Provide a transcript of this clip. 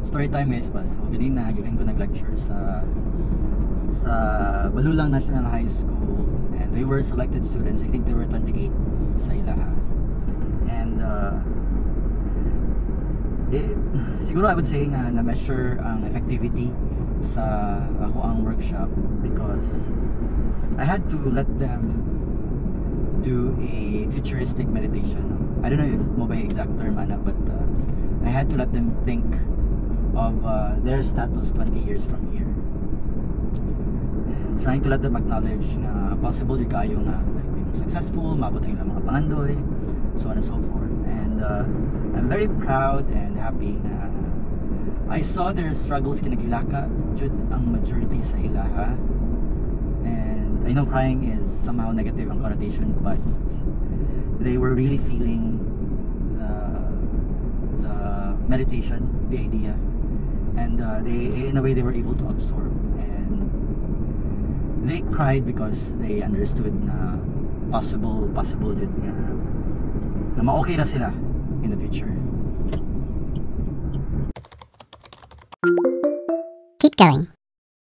story time guys ba. So ganina gikan ko nag-lecture sa Balulang National High School, and they were selected students. I think there were 28 sa ilaha. And siguro I would say nga na-measure ang effectivity sa ako ang workshop because I had to let them do a futuristic meditation. I don't know if mo ba yung exact term ana, but I had to let them think of their status 20 years from here, and trying to let them acknowledge na possible yung kayo nga like being successful, maabot ang ilang mga pangandoy, so on and so forth. And I'm very proud and happy na I saw their struggles kinagilaka jud ang majority sa ilaha. And I know crying is somehow negative ang connotation, but they were really feeling the meditation, the idea, and they, in a way, they were able to absorb, and they cried because they understood na possible jud nga na ma-okay na sila in the future. Keep going.